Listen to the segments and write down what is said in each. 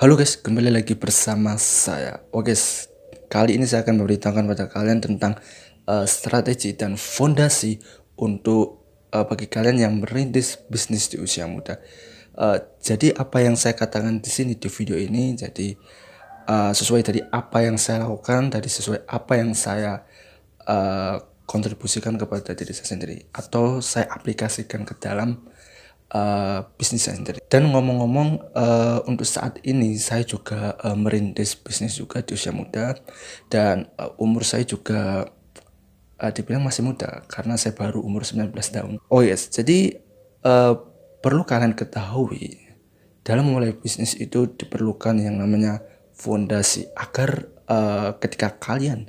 Halo guys, kembali lagi bersama saya. Oke, kali ini saya akan memberitahukan pada kalian tentang strategi dan fondasi untuk bagi kalian yang merintis bisnis di usia muda. Jadi apa yang saya katakan di sini di video ini, jadi sesuai dari apa yang saya lakukan, dari sesuai apa yang saya uh, kontribusikan kepada diri saya sendiri, atau saya aplikasikan ke dalam bisnis saya sendiri. Dan ngomong-ngomong, untuk saat ini saya juga merintis bisnis juga di usia muda, dan umur saya juga dibilang masih muda karena saya baru umur 19 tahun. Oh yes, jadi uh, perlu kalian ketahui, dalam memulai bisnis itu diperlukan yang namanya fondasi agar ketika kalian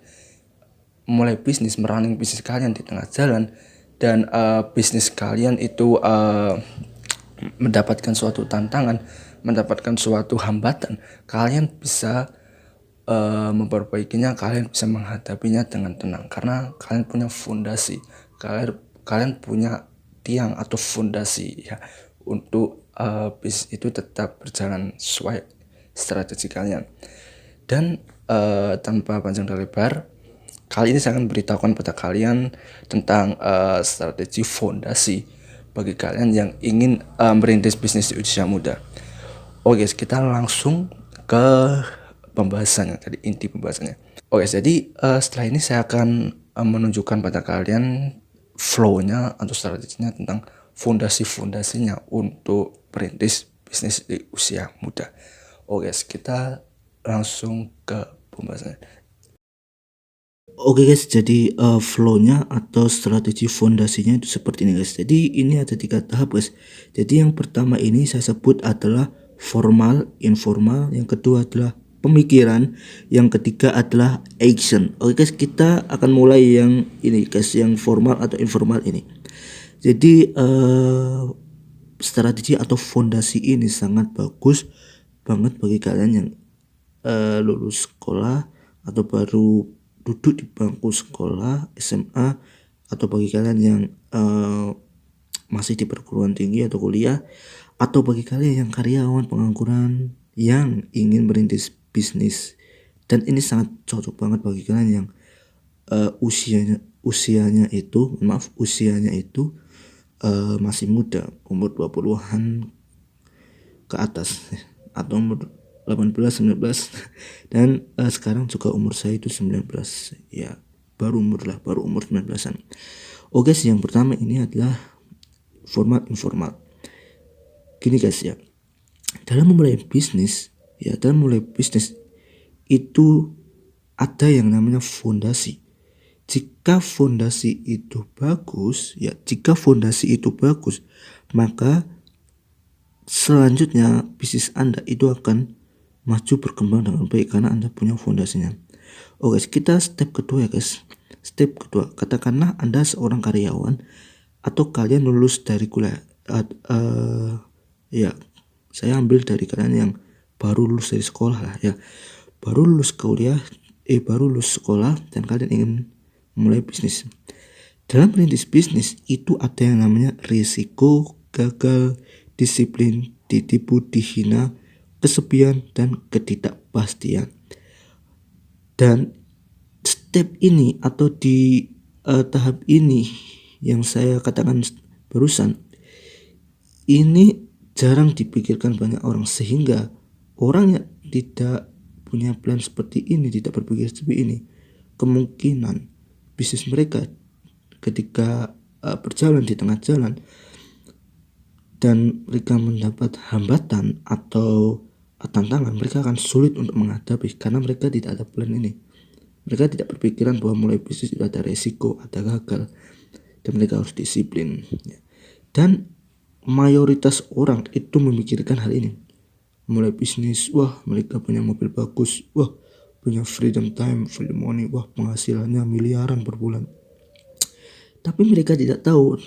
mulai bisnis, merunning bisnis kalian di tengah jalan, dan bisnis kalian itu mendapatkan suatu tantangan, mendapatkan suatu hambatan, kalian bisa memperbaikinya, kalian bisa menghadapinya dengan tenang karena kalian punya fondasi, kalian punya tiang atau fondasi ya untuk bisnis itu tetap berjalan sesuai strategi kalian. Dan tanpa panjang dan lebar, kali ini saya akan beritahukan pada kalian tentang strategi fondasi bagi kalian yang ingin merintis bisnis di usia muda. Oke, kita langsung ke pembahasannya, tadi inti pembahasannya. Oke, jadi setelah ini saya akan menunjukkan pada kalian flow-nya atau strateginya tentang fondasi-fondasinya untuk merintis bisnis di usia muda. Oke, kita langsung ke pembahasannya. Oke guys, jadi flow-nya atau strategi fondasinya itu seperti ini guys. Jadi ini ada 3 tahap guys. Jadi yang pertama ini saya sebut adalah formal, informal. Yang kedua adalah pemikiran. Yang ketiga adalah action. Oke guys, kita akan mulai yang ini guys, yang formal atau informal ini. Jadi strategi atau fondasi ini sangat bagus banget bagi kalian yang lulus sekolah atau baru duduk di bangku sekolah SMA, atau bagi kalian yang masih di perguruan tinggi atau kuliah, atau bagi kalian yang karyawan pengangguran yang ingin merintis bisnis. Dan ini sangat cocok banget bagi kalian yang usianya itu masih muda, umur 20-an ke atas atau umur 18, 19 dan sekarang juga umur saya itu 19 ya, baru umur 19-an. Oke guys, yang pertama ini adalah formal informal. Gini guys ya, dalam memulai bisnis itu ada yang namanya fondasi. Jika fondasi itu bagus, maka selanjutnya bisnis Anda itu akan maju berkembang dengan baik karena Anda punya fondasinya. Oke, kita step kedua ya guys. Step kedua, katakanlah Anda seorang karyawan atau kalian lulus dari kuliah. Ya, saya ambil dari kalian yang baru lulus dari sekolah lah ya. Baru lulus sekolah dan kalian ingin mulai bisnis. Dalam merintis bisnis itu ada yang namanya risiko, gagal, disiplin, ditipu, dihina, kesepian, dan ketidakpastian. Dan step ini atau di tahap ini yang saya katakan barusan, ini jarang dipikirkan banyak orang, sehingga orang yang tidak punya plan seperti ini, tidak berpikir seperti ini, kemungkinan bisnis mereka ketika berjalan di tengah jalan dan mereka mendapat hambatan atau tantangan, mereka akan sulit untuk menghadapi karena mereka tidak ada plan ini. Mereka tidak berpikiran bahwa mulai bisnis itu ada resiko, ada gagal, dan mereka harus disiplin. Dan mayoritas orang itu memikirkan hal ini. Mulai bisnis, wah mereka punya mobil bagus, wah punya freedom time, freedom money, wah penghasilannya miliaran per bulan. Tapi mereka tidak tahu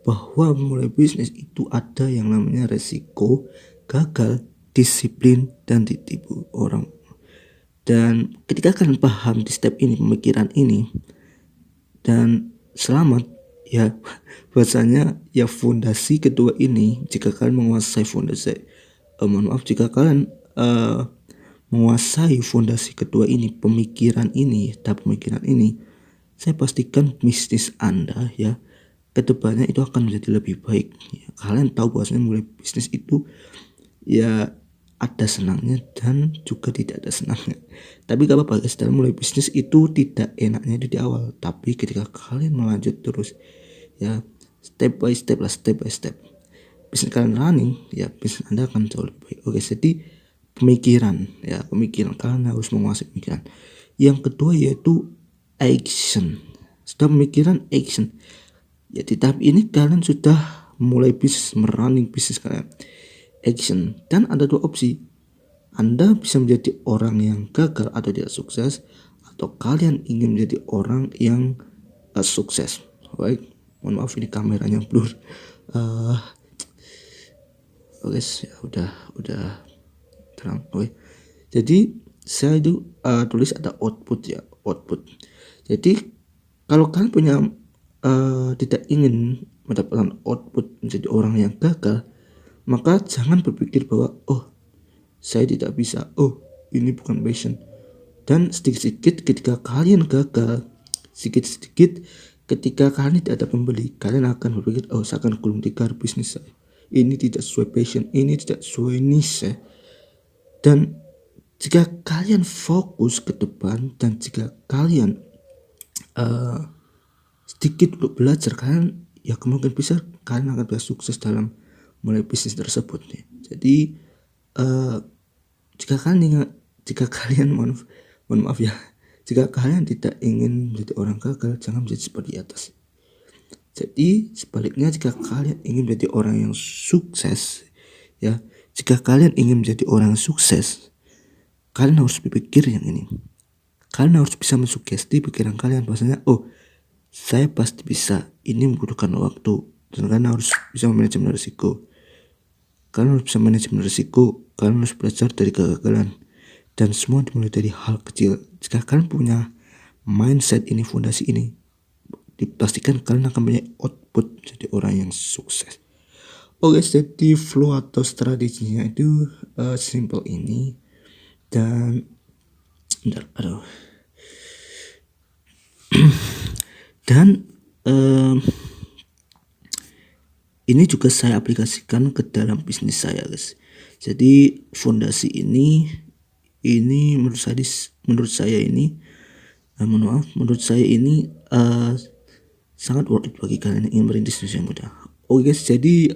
bahwa mulai bisnis itu ada yang namanya resiko, gagal, disiplin, dan ditipu orang. Dan ketika kalian paham di step ini, pemikiran ini, dan selamat ya, bahasanya ya fondasi kedua ini, jika kalian menguasai fondasi, mohon maaf jika kalian menguasai fondasi kedua ini, pemikiran ini, saya pastikan bisnis Anda ya kedepannya itu akan menjadi lebih baik. Ya, kalian tahu bahwasanya mulai bisnis itu ya ada senangnya dan juga tidak ada senangnya. Tapi gak apa-apa guys, dalam mulai bisnis itu tidak enaknya itu di awal, tapi ketika kalian melanjut terus ya step by step, bisnis kalian running ya, bisnis Anda akan jauh lebih baik. Oke, jadi pemikiran kalian harus menguasai pemikiran. Yang kedua yaitu action. Setelah pemikiran, action. Ya di tahap ini kalian sudah mulai bisnis, merunning bisnis kalian. Action. Dan ada dua opsi. Anda bisa menjadi orang yang gagal atau tidak sukses, atau kalian ingin menjadi orang yang sukses. Baik, mohon maaf ini kameranya blur. Oke, ya udah terang. Oke. Jadi saya itu tulis ada output. Jadi kalau kalian punya tidak ingin mendapatkan output menjadi orang yang gagal, maka jangan berpikir bahwa saya tidak bisa, ini bukan passion. Dan sedikit-sedikit ketika kalian gagal, sedikit-sedikit ketika kalian tidak ada pembeli, kalian akan berpikir, saya akan gulung tikar bisnis saya, ini tidak sesuai passion, ini tidak sesuai niche. Dan jika kalian fokus ke depan dan jika kalian sedikit untuk belajar, kalian ya kemungkinan besar kalian akan bisa sukses dalam mulai bisnis tersebut nih. Jadi jika kalian mohon maaf ya, jika kalian tidak ingin menjadi orang gagal, jangan menjadi seperti atas. Jadi sebaliknya, jika kalian ingin menjadi orang yang sukses ya, jika kalian ingin menjadi orang yang sukses, kalian harus berpikir yang ini. Kalian harus bisa mensugesti pikiran kalian bahwasanya saya pasti bisa, ini membutuhkan waktu, dan kalian harus bisa manajemen risiko. Kalian harus bisa manajemen risiko, kalian harus belajar dari kegagalan, dan semua dimulai dari hal kecil. Jika kalian punya mindset ini, fondasi ini, dipastikan kalian akan punya output jadi orang yang sukses. Oke, jadi flow atau strateginya itu simple ini. Dan dan ini juga saya aplikasikan ke dalam bisnis saya guys. Jadi fondasi ini menurut saya ini sangat worth it bagi kalian yang ingin merintis bisnis yang mudah. Oke guys, jadi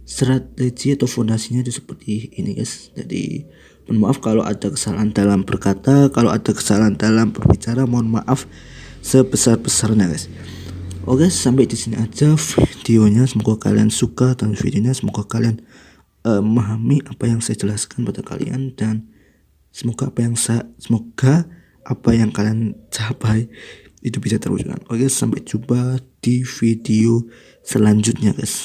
strategi atau fondasinya itu seperti ini guys. Jadi mohon maaf kalau ada kesalahan dalam berkata, kalau ada kesalahan dalam berbicara, mohon maaf sebesar-besarnya guys. Oke, sampai di sini aja videonya. Semoga kalian suka dengan videonya, semoga kalian memahami apa yang saya jelaskan pada kalian, dan semoga apa yang kalian capai itu bisa terwujud. Oke, sampai jumpa di video selanjutnya guys.